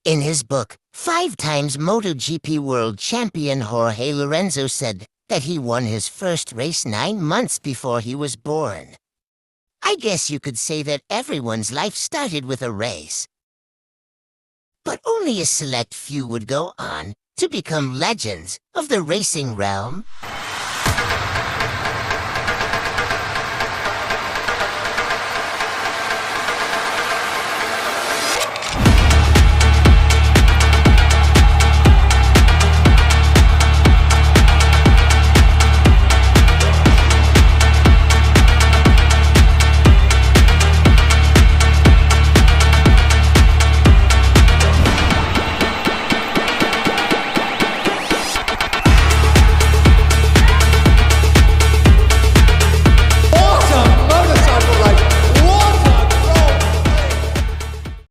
In his book, 5 times MotoGP world champion Jorge Lorenzo said that he won his first race 9 months before he was born. I guess you could say that everyone's life started with a race. But only a select few would go on to become legends of the racing realm.